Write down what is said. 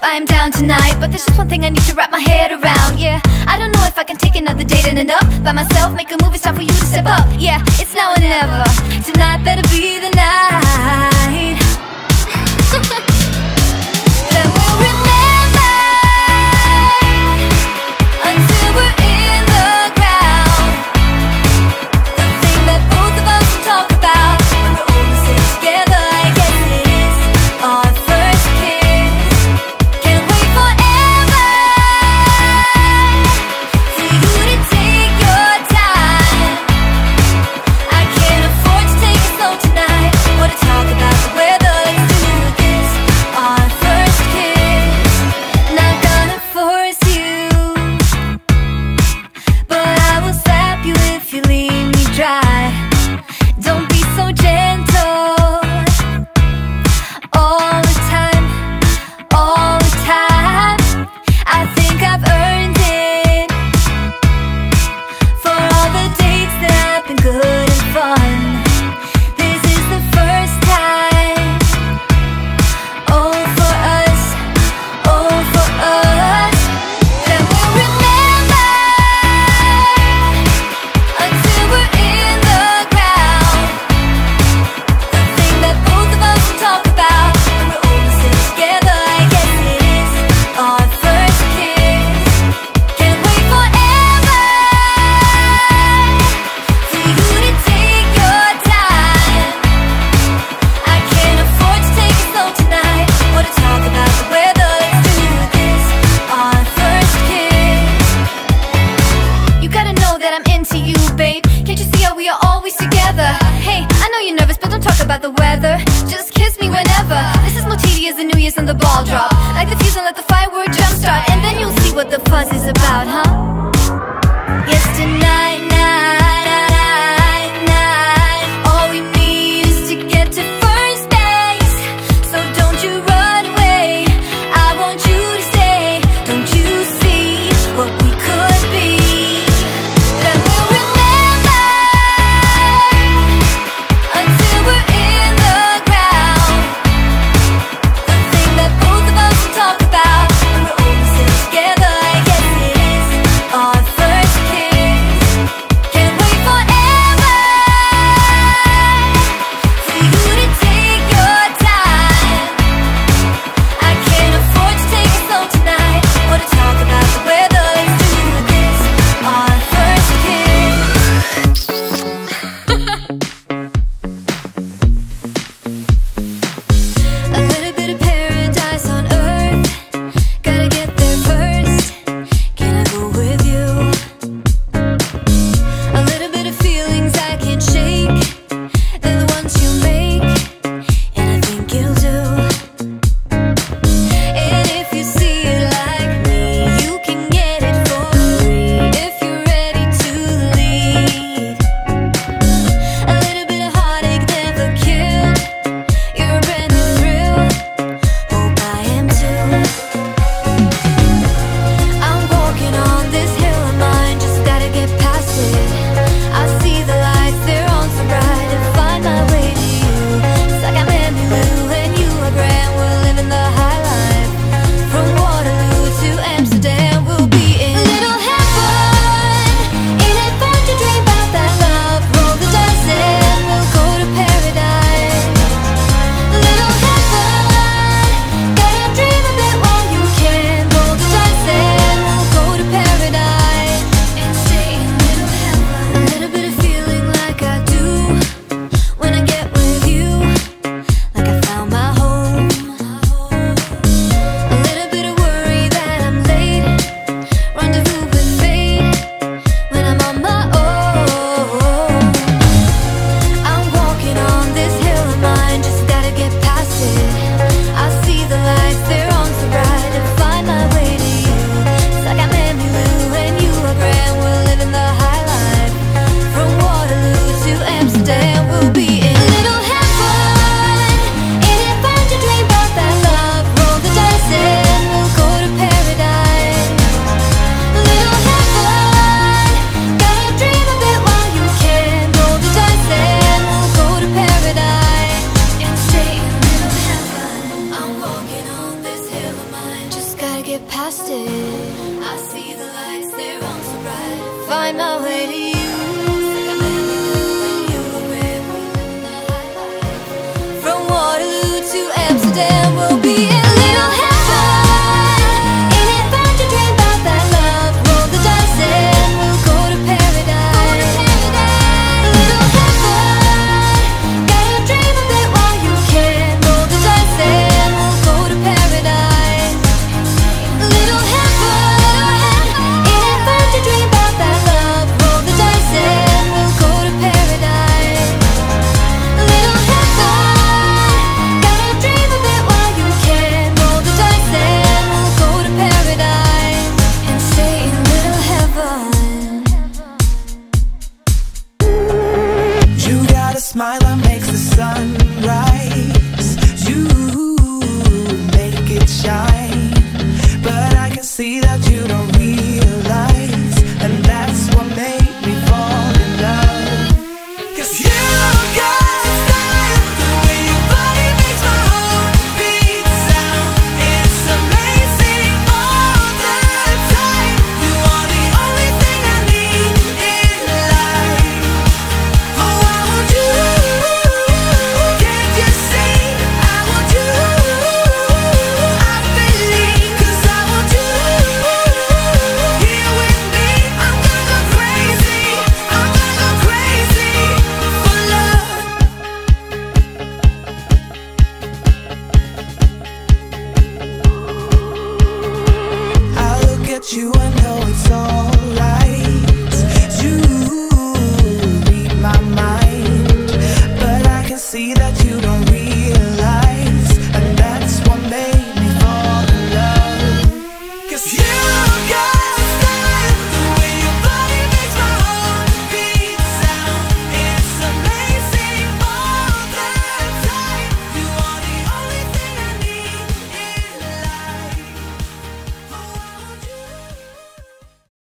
I'm down tonight, but there's just one thing I need to wrap my head around. Yeah, I don't know if I can take another date and end up by myself. Make a move, it's time for you to step up. Yeah, it's now or never. Tonight better be the night. Then we'll remember until we're in the ground. The thing that both of us talk about when we're older, sit together. I guess it is our first kiss. Can't wait forever for you to take your time. I can't afford to take it slow tonight. Wanna talk about the weather? Let's do this. Our first kiss. Not gonna force you, but I will slap you if you leave me dry. Don't be so gentle all the time, all the time. I think I've earned it for all the dates that have been good and fun. This is the first time. Oh, for us, oh, for us. Then we'll remember until we're in the ground. The thing that both of us talk about when we're older, sit together. I guess it is our first kiss. Can't wait forever for you to take your time. I can't afford to take it slow tonight. Wanna talk about the weather? Let's do this. Our first kiss. You gotta know that I'm into you, babe. Can't you see how we are always together? Hey, I know you're nervous, but don't talk about the weather. Just kiss me whenever. This is more tedious than New Year's and the ball drop. Like the fuse and let the firework jumpstart, and then you'll see what the fuzz is about, huh? Yes, tonight, night. All we need is to get to first base. So don't you run away. I want you to stay. Don't you see what we could be? Then we'll remember until we're in the ground. The thing that both of us talk about when we're older, sit together. I guess it is our past it. I see the lights, they're on so bright. Find my way to you. From Waterloo to Amsterdam, we'll be in little heaven. Ain't it fun to dream about that love? Roll the dice and we'll go to paradise. Little heaven, gotta dream of it while you can. Roll the dice and we'll go to paradise. Little heaven, ain't it fun to dream about that love? Roll the dice and we'll go to paradise. Little heaven, gotta dream of it while you can. Roll the dice and we'll go to paradise and stay in little heaven. You got a smile that makes the sun rise. You make it shine. But I can see that you don't realize, and that's what made me fall in love. 'Cause you got style, the way your body makes my heart beat sound. It's amazing all the time. You are the only thing I need in life. Oh, I want you. Can't you see? I want you. I believe, 'cause I want you here with me. I'm gonna go crazy. I'm gonna go crazy for love. I look at you, I know it's all